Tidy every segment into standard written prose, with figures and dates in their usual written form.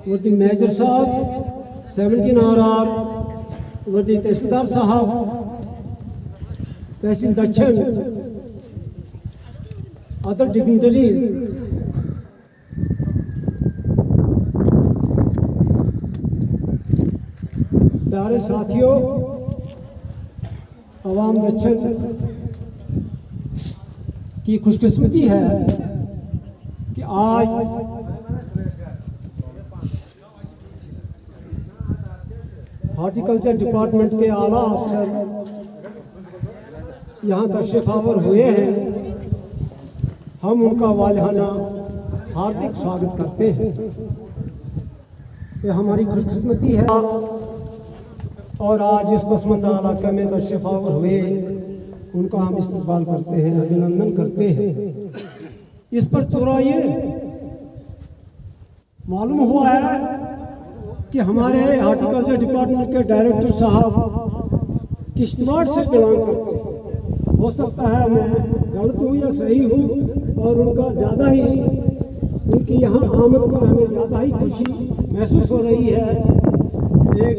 वर्दी मेजर साहब 17 RR, वर्दी तहसीलदार साहब तहसील दक्षिण, अदर डिग्निटरीज, प्यारे साथियों, अवाम दक्षिण की खुशकिस्मती है कि आज हॉर्टिकल्चर डिपार्टमेंट के आला अफसर यहाँ तशरीफ आवर हुए हैं। हम उनका वालिहाना हार्दिक स्वागत करते हैं। ये हमारी खुशकिस्मती है और आज इस पसमंदा इलाके में तशरीफ आवर हुए, उनका हम इस्तकबाल करते हैं, अभिनंदन करते हैं। इस पर थोड़ा ये मालूम हुआ है कि हमारे हॉर्टिकल्चर डिपार्टमेंट के डायरेक्टर साहब किश्तवाड़ से बिलोंग करते हैं। हो सकता है मैं गलत हूँ या सही हूँ, और उनका ज़्यादा ही, उनकी यहाँ आमद पर हमें ज़्यादा ही खुशी महसूस हो रही है। एक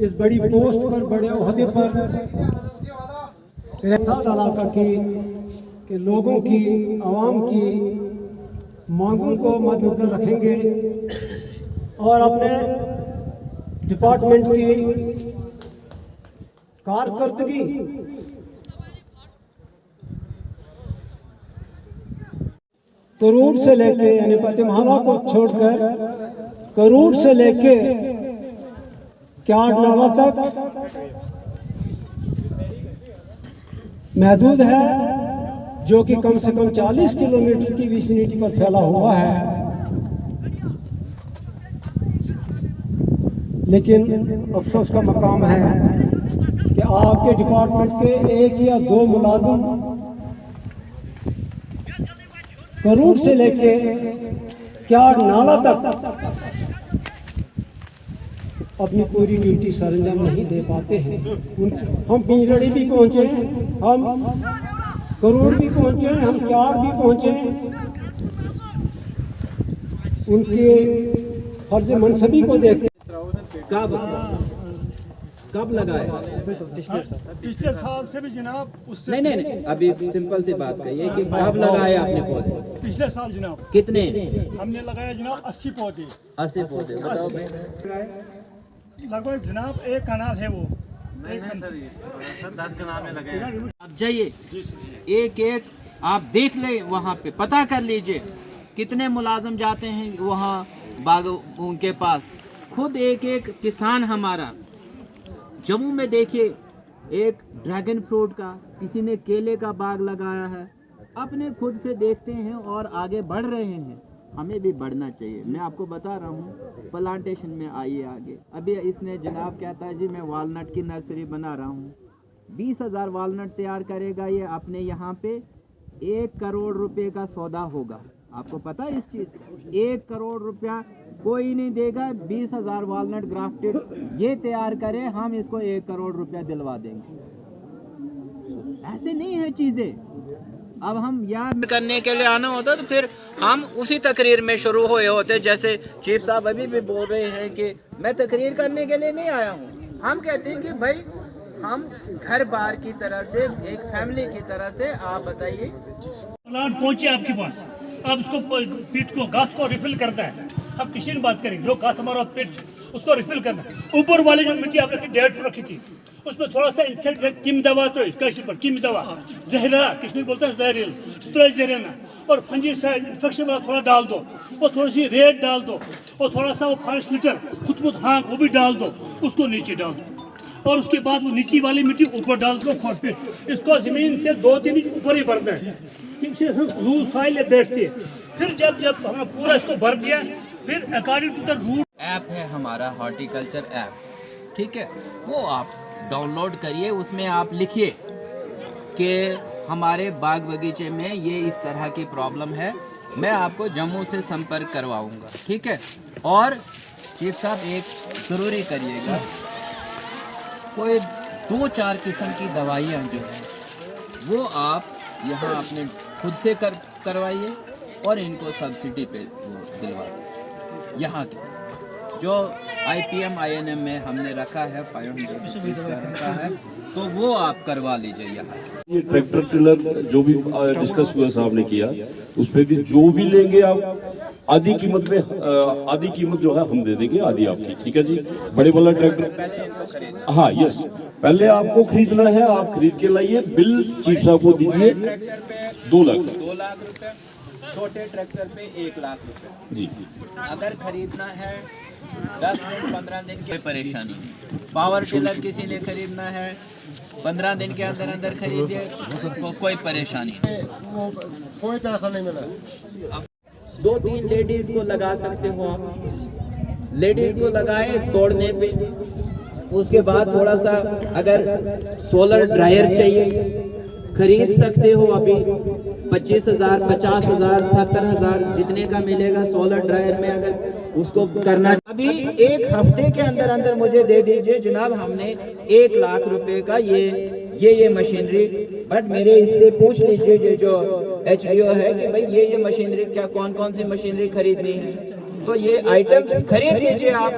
इस बड़ी पोस्ट पर, बड़े ओहदे पर इलाका के लोगों की, आवाम की मांगों को मद्देनजर रखेंगे और अपने डिपार्टमेंट की कारकर्दगी करूर से लेके, यानी पतिमाला को छोड़कर करूर से लेके क्यारनाला तक महदूद है, जो कि कम से कम 40 किलोमीटर की विसिनिटी पर फैला हुआ है। लेकिन अफसोस का मकाम है कि आपके डिपार्टमेंट के एक या दो मुलाजिम करूर से लेके क्यारनाला तक अपनी पूरी ड्यूटी सरंजाम नहीं दे पाते हैं। हम पिंजड़ी भी पहुंचे, हम करूर भी पहुंचे, हम क्यार भी पहुंचे, उनके फर्ज मनसबी को देखते। कब लगाए? पिछले साल से भी जनाब, उससे नहीं, अभी सिंपल सी बात कहिए कि कब लगाए आपने पौधे? पिछले साल जनाब। कितने हमने लगाया जनाब? 80 पौधे। 80 पौधे बताओ। लगभग जनाब 1 कनाल है वो। 10 कनाल में लगाए। आप जाइए, एक एक आप देख ले, वहाँ पे पता कर लीजिए कितने मुलाजिम जाते हैं वहाँ बाग उनके पास। खुद एक एक किसान हमारा जम्मू में देखिए, एक ड्रैगन फ्रूट का, किसी ने केले का बाग लगाया है। अपने खुद से देखते हैं और आगे बढ़ रहे हैं। हमें भी बढ़ना चाहिए। मैं आपको बता रहा हूँ, प्लांटेशन में आइए आगे। अभी इसने जनाब कहता है जी मैं वालनट की नर्सरी बना रहा हूँ। 20,000 वालनट तैयार करेगा ये अपने यहाँ पे, 1 करोड़ रुपए का सौदा होगा। आपको पता है इस चीज़? 1 करोड़ रुपया कोई नहीं देगा। 20,000 वालनट ग्राफ्टेड ये तैयार करे, हम इसको 1 करोड़ रुपया दिलवा देंगे। ऐसे नहीं है चीज़ें। अब हम याद करने के लिए आना होता तो फिर हम उसी तकरीर में शुरू हुए होते। जैसे चीफ साहब अभी भी बोल रहे हैं कि मैं तकरीर करने के लिए नहीं आया हूँ। हम कहते हैं कि भाई हम घर बार की तरह से, एक फैमिली की तरह से, आप बताइए। प्लांट पहुंचे आपके पास, अब उसको पीट को, घास को रिफिल करना है। अब किसी ने बात करेंगे, जो घास हमारा पीट उसको रिफिल करना है। ऊपर वाली जो मिट्टी आप रखी, 1.5 फुट रखी थी, उसमें थोड़ा सा इंसेक्ट किम दवा, तो कैसे पर किम दवा, जहरा, कश्मीर बोलते हैं जहरील, जहरीना, और फंजीसाइड इन्फेक्शन वाला थोड़ा डाल दो, और थोड़ी सी रेत डाल दो, और थोड़ा सा वो 5 लीटर खुदबुद हाँ वो भी डाल दो, उसको नीचे डाल दो। और उसके बाद वो नीचे वाली मिट्टी ऊपर डाल दो खोद पे। इसको जमीन से 2-3 इंच ऊपर ही भरना है, लूज सॉइल बैठती है। फिर जब हमने पूरा इसको भर दिया, फिर according to the route. App है हमारा हॉर्टिकल्चर ऐप, ठीक है, वो आप डाउनलोड करिए। उसमें आप लिखिए कि हमारे बाग बगीचे में ये इस तरह की प्रॉब्लम है, मैं आपको जम्मू से संपर्क करवाऊंगा, ठीक है। और चीफ साहब एक ज़रूरी करिएगा, कोई 2-4 किस्म की दवाइयाँ जो हैं वो आप यहाँ अपने खुद से करवाइए और इनको सब्सिडी पे वो दिलवा दीजिए। यहाँ के जो IPM INM में हमने रखा है 500 रखा है, तो वो आप करवा लीजिए यहाँ। ये ट्रैक्टर टिलर जो भी डिस्कस हुआ साहब ने किया, उस पर भी जो भी लेंगे आप आधी कीमत में, आधी कीमत जो है हम दे देंगे, आधी आपकी, ठीक है जी। बड़े वाला ट्रैक्टर, हाँ यस, पहले आपको खरीदना है, आप खरीद के लाइए, बिल चीफ साहब को दीजिए। 2 लाख 2 लाख रुपए, छोटे ट्रैक्टर पे 1 लाख रुपए जी। अगर खरीदना है 10 दिन 15 दिन की परेशानी नहीं। पावर टिलर किसी ने खरीदना है 15 दिन के अंदर अंदर खरीदिए, कोई परेशानी नहीं, कोई पैसा नहीं मिला। 2-3 लेडीज को लगा सकते हो आप, लेडीज को लगाए तोड़ने पे। उसके बाद थोड़ा सा अगर सोलर ड्रायर चाहिए खरीद सकते हो, अभी 25,000, 50,000, 70,000 जितने का मिलेगा सोलर ड्रायर में, अगर उसको करना अभी 1 हफ्ते के अंदर अंदर मुझे दे दीजिए जनाब, हमने 1 लाख रुपए का ये मशीनरी। बट मेरे इससे पूछ लीजिए जो HDO है कि भाई ये मशीनरी क्या कौन कौन सी मशीनरी खरीदनी है, तो ये आइटम्स खरीद लीजिए आप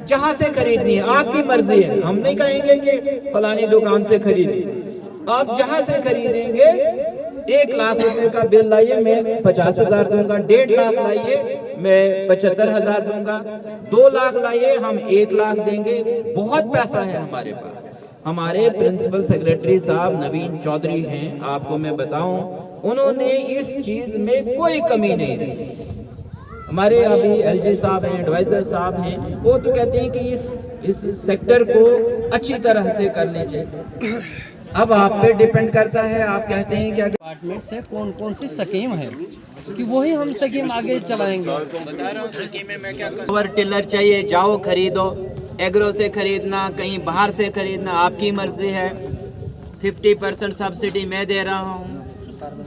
जहां से खरीदनी है, आपकी मर्जी है। हम नहीं कहेंगे कि फलानी दुकान से खरीदिए, आप जहां से खरीदेंगे। 1 लाख रुपए का बिल लाइए, मैं 50,000 दूंगा। 1.5 लाख लाइए, मैं 75,000 दूंगा। 2 लाख लाइए, हम 1 लाख देंगे। बहुत पैसा है हमारे पास। हमारे प्रिंसिपल सेक्रेटरी साहब नवीन चौधरी हैं, आपको मैं बताऊं, उन्होंने इस चीज में कोई कमी नहीं रखी। हमारे अभी LG साहब हैं, एडवाइजर साहब हैं, वो तो कहते हैं कि इस सेक्टर को अच्छी तरह से कर लीजिए। अब आप पे डिपेंड करता है, आप कहते हैं क्या डिपार्टमेंट से कौन कौन सी स्कीम है कि वही हम स्कीम आगे चलाएंगे। बता रहा हूँ स्कीमें मैं क्या करूँ। पावर टिलर चाहिए, जाओ खरीदो, एग्रो से खरीदना, कहीं बाहर से खरीदना, आपकी मर्जी है। 50% सब्सिडी मैं दे रहा हूँ।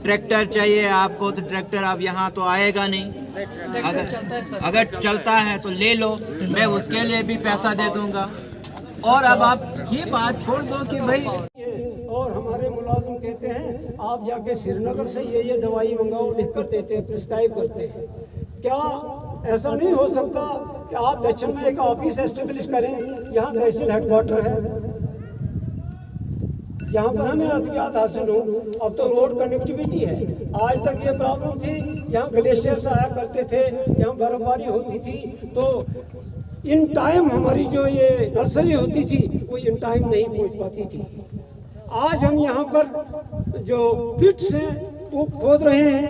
ट्रैक्टर चाहिए आपको तो ट्रैक्टर अब यहाँ तो आएगा नहीं, अगर चलता है तो ले लो, मैं उसके लिए भी पैसा दे दूंगा। और अब आप ये बात छोड़ दो कि भाई, और हमारे मुलाजिम कहते हैं आप जाके श्रीनगर से ये दवाई मंगाओ, लिख कर देते हैं, प्रिस्क्राइब करते हैं। क्या ऐसा नहीं हो सकता कि आप दक्षिण में एक ऑफिस एस्टेब्लिश करें? यहाँ तहसील हेडक्वार्टर है, यहाँ पर हमें अहतियात हासिल हो। अब तो रोड कनेक्टिविटी है, आज तक ये प्रॉब्लम थी, यहाँ ग्लेशियर से आया करते थे, यहाँ बर्फबारी होती थी, तो इन टाइम हमारी जो ये नर्सरी होती थी वो इन टाइम नहीं पहुँच पाती थी। आज हम यहाँ पर जो पिट्स हैं वो खोद रहे हैं,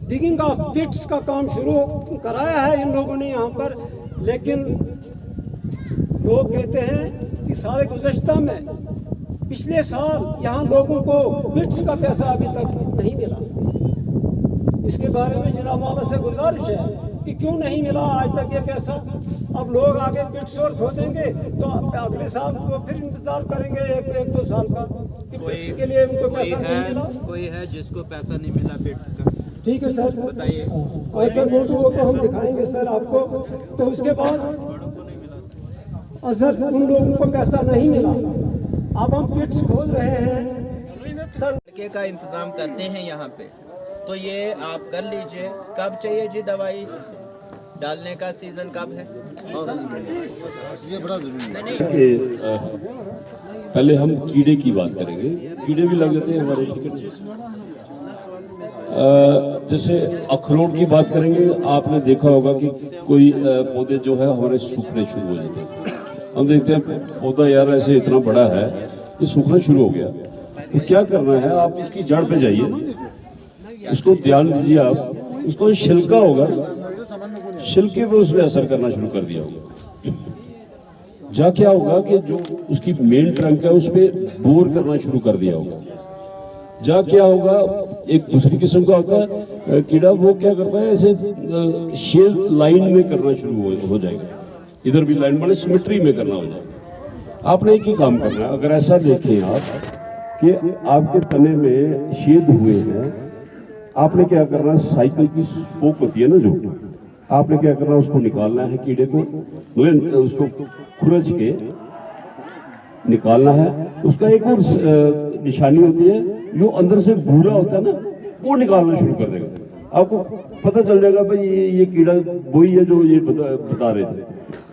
डिगिंग ऑफ पिट्स का काम शुरू कराया है इन लोगों ने यहाँ पर। लेकिन लोग कहते हैं कि सारे गुज़श्ता में पिछले साल यहाँ लोगों को पिट्स का पैसा अभी तक नहीं मिला। इसके बारे में जनाब वाला से गुजारिश है कि क्यों नहीं मिला आज तक ये पैसा। अब लोग आगे पिट्स और खोदेंगे तो अगले साल को फिर इंतजार करेंगे एक 2 साल का कि पिट्स के लिए उनको पैसा नहीं मिला। कोई है जिसको पैसा नहीं मिला पिट्स का? ठीक है सर, बताइए। और सर वो तो हम दिखाएंगे सर आपको। तो उसके बाद सर उन लोगों को पैसा नहीं मिला, अब हम पिट्स खोद रहे हैं सर। लड़के का इंतजाम करते हैं यहाँ पे, तो ये आप कर लीजिए। कब चाहिए जी दवाई डालने का सीजन कब है? ये बड़ा जरूरी है कि पहले हम कीड़े की बात करेंगे। कीड़े भी लग जाते हैं हमारे चिकन। जैसे अखरोट की बात करेंगे, आपने देखा होगा कि कोई पौधे जो है हमारे सूखने शुरू हो जाते हैं। हम देखते हैं पौधा यार ऐसे इतना बड़ा है, ये सूखना शुरू हो गया, तो क्या करना है, आप उसकी जड़ पे जाइए, उसको ध्यान दीजिए। आप उसको छिलका होगा, छिलके पे उसने असर करना शुरू कर दिया होगा। जा क्या होगा कि जो उसकी मेन ट्रंक है उस पर बोर करना शुरू कर दिया होगा। जा क्या होगा, एक दूसरी किस्म का होता है कीड़ा, वो क्या करता है ऐसे शेड लाइन में करना शुरू हो जाएगा, इधर भी लाइन मतलब सिमेट्री में करना हो जाएगा। आपने एक ही काम करना है, अगर ऐसा देखें आप कि आपके तने में छेद हुए हैं, आपने क्या करना, साइकिल की स्पोक होती है ना जो, आपने क्या करना, उसको निकालना है, कीड़े को उसको खुरच के निकालना है। उसका एक और निशानी होती है, जो अंदर से भूरा होता है ना, वो निकालना शुरू कर देगा। आपको पता चल जाएगा भाई ये कीड़ा वही है जो ये बता रहे थे।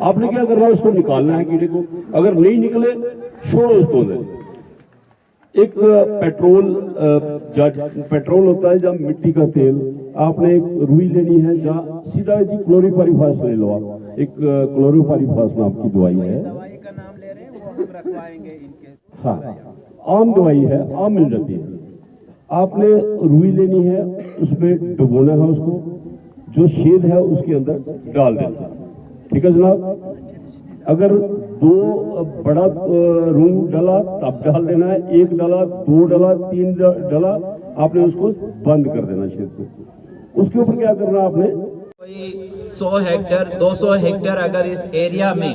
आपने क्या करना है, उसको निकालना है कीड़े को। अगर नहीं निकले छोड़ो उसको अंदर। एक पेट्रोल होता है, जब मिट्टी का तेल, आपने एक रुई लेनी है, जहाँ सीधा जी क्लोरीपाइरीफास ले लो आप। एक क्लोरीपाइरीफास नाम की दवाई है, दवाई का नाम ले रहे हैं, वो हम रखवाएंगे इनके। हाँ, आम दवाई है, आम मिल जाती है। आपने रुई लेनी है, उसमें डुबोना है उसको, जो छेद है उसके अंदर डाल देना। ठीक है जनाब। अगर 2 बड़ा रूम डाला तब डाल देना है, 1 डाला, 2 डाला, 3 डाला, आपने उसको बंद कर देना छेद को। उसके ऊपर क्या करना आपने, कोई 100 हेक्टेयर 200 हेक्टेयर अगर इस एरिया में,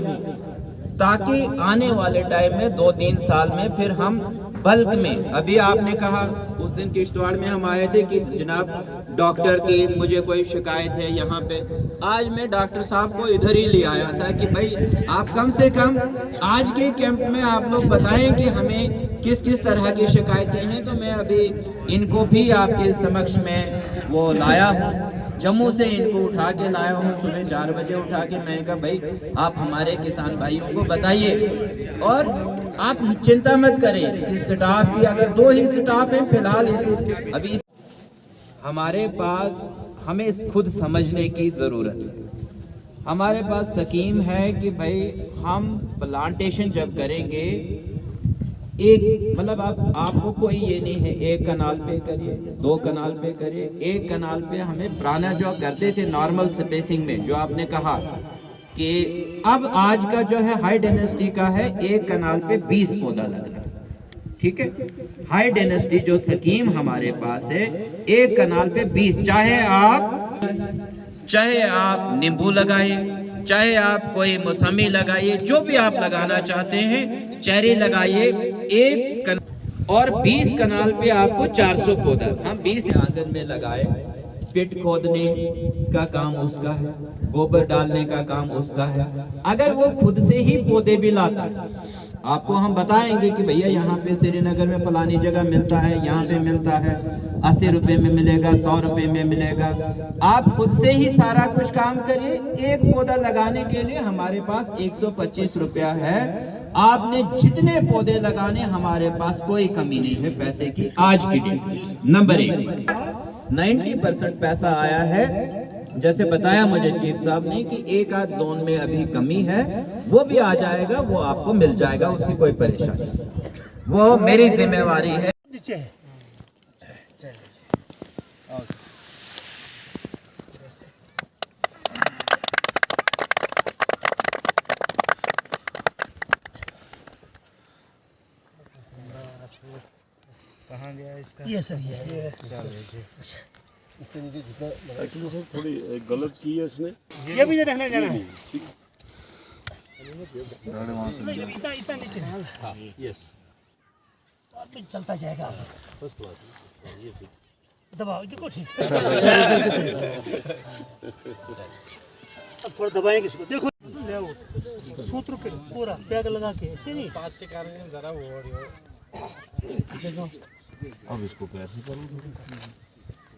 ताकि आने वाले टाइम में 2-3 साल में फिर हम बल्क में, अभी आपने कहा उस दिन किश्तवाड़ में हम आए थे कि जनाब डॉक्टर की मुझे कोई शिकायत है यहाँ पे। आज मैं डॉक्टर साहब को इधर ही ले आया था कि भाई आप कम से कम आज के कैंप में आप लोग बताएं कि हमें किस किस तरह की शिकायतें हैं। तो मैं अभी इनको भी आपके समक्ष में वो लाया हूँ, जम्मू से इनको उठा के लाया हूँ। सुबह 4 बजे उठा के मैंने कहा भाई आप हमारे किसान भाइयों को बताइए, और आप चिंता मत करें कि स्टाफ की, अगर 2 ही स्टाफ हैं फिलहाल अभी हमारे पास, हमें खुद समझने की ज़रूरत है। हमारे पास स्कीम है कि भाई हम प्लांटेशन जब करेंगे, एक मतलब आपको कोई ये नहीं है 1 कनाल पे करिए, 2 कनाल पे करिए, 1 कनाल पे हमें पुराना जो करते थे नॉर्मल स्पेसिंग में, जो आपने कहा कि अब आज का जो है हाई डेंसिटी का है, 1 कनाल पे 20 पौधा लगना। ठीक है, हाई डेंसिटी जो स्कीम हमारे पास है, 1 कनाल पे 20, चाहे आप नींबू लगाइए, चाहे आप कोई मौसमी लगाइए, जो भी आप लगाना चाहते हैं, चेरी लगाइए, 1 और 20 कनाल पे आपको 400 पौधा हम 20 आंगन में लगाए। पिट खोदने का काम उसका है, गोबर डालने का काम उसका है। अगर वो खुद से ही पौधे भी लाता है, आपको हम बताएंगे कि भैया यहाँ पे श्रीनगर में फलानी जगह मिलता है, यहाँ पे मिलता है, 80 रुपए में मिलेगा, 100 रुपए में मिलेगा। आप खुद से ही सारा कुछ काम करिए। 1 पौधा लगाने के लिए हमारे पास 125 रुपया है। आपने जितने पौधे लगाने, हमारे पास कोई कमी नहीं है पैसे की आज की डेट। नंबर 1, 90% पैसा आया है। जैसे बताया मुझे चीफ साहब ने कि 1 आध जोन में अभी कमी है, वो भी आ जाएगा, वो आपको मिल जाएगा, उसकी कोई परेशानी नहीं, वो मेरी जिम्मेवारी है। नीचे है। कहाँ गया इसका? ये सर ये इससे नीचे जितना एक्चुअली सर थोड़ी गलत की है इसने। ये भी रहने जाना है। इतना इतना नीचे है। हाँ यस, तो चलता जाएगा। दबाओ देखो ठीक। अब थोड़ा दबाएंगे इसको, देखो ले वो सूत्र के पूरा पैक लगा के ऐसे नहीं। 5 से कारण जरा वो अब इसको कैसे करूँ?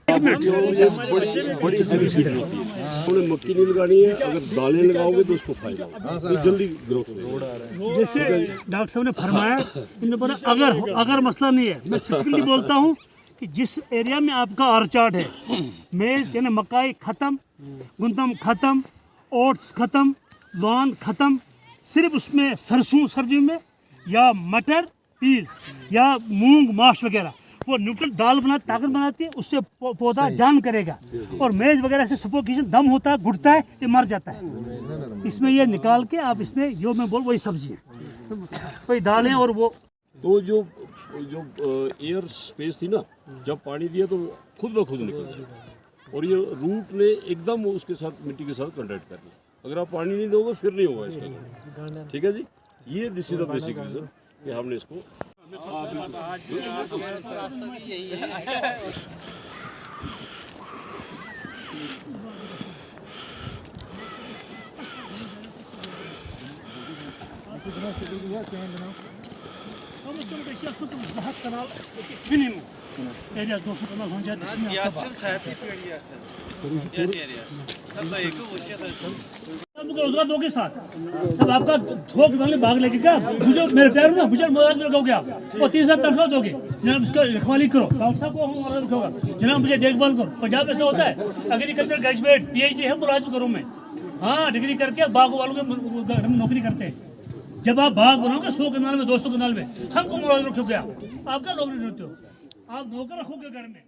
बड़ी सीड होती है, हमने मक्की नहीं लगानी है। अगर दालें लगाओगे तो उसको फायदा होगा, तो जल्दी ग्रोथ होगा। जैसे डॉक्टर साहब ने फरमाया, इन्होंने बोला अगर मसला नहीं है, मैं सिंपली बोलता हूँ कि जिस एरिया में आपका ऑर्चार्ड है, मेज यानी मकाई खत्म, गुंदम खत्म, ओट्स खत्म, लौन खत्म, सिर्फ उसमें सरसों सर्दियों में या मटर पीस या मूंग माश वगैरह, वो न्यूट्रल दाल ताकत बनाती है, उससे पौधा जान करेगा। और मेज वगैरह से सफोकेशन दम होता है, घुटता है, ये मर जाता है। इसमें ये निकाल के आप इसमें जो मैं बोल वही सब्जी है, वही दालें और वो। तो जो एयर स्पेस थी ना, जब पानी दिया तो खुद ब खुद निकल गया, और ये रूट ने एकदम उसके साथ मिट्टी के साथ कॉन्टैक्ट कर लिया। अगर आप पानी नहीं दोगे फिर नहीं होगा इसका। ठीक है जी, ये this is the basic reason कि हमने इसको minimum. Areas 200 kanal होने जाते हैं. Yatsın saati period. Yat areas. तब तो एक वो से आपको रोजगार दोगे साथ. अब आपका थोक डालने भाग लेके क्या? मुझे मेरे पैर ना मुझे मुआवजा में लगोगे आप. और 30,000 तनख्वाह दोगे. जनाब इसका रखवाली करो. डॉक्टर साहब को हम मुआवजा रखोगा. जनाब मुझे देखभाल करो. पंजाब ऐसा होता है. एग्रीकल्चर ग्रेजुएट PhD है मुलाजिम करूँ मैं. हाँ डिग्री करके बाग वालों के नौकरी करते हैं. जब आप बाग बनाओगे 100 कनाल में 200 कनाल में हमको मुलाजिम रखोगे आप. आप क्या नौकरी ढूंढते हो? आप नौकर रखोगे घर में.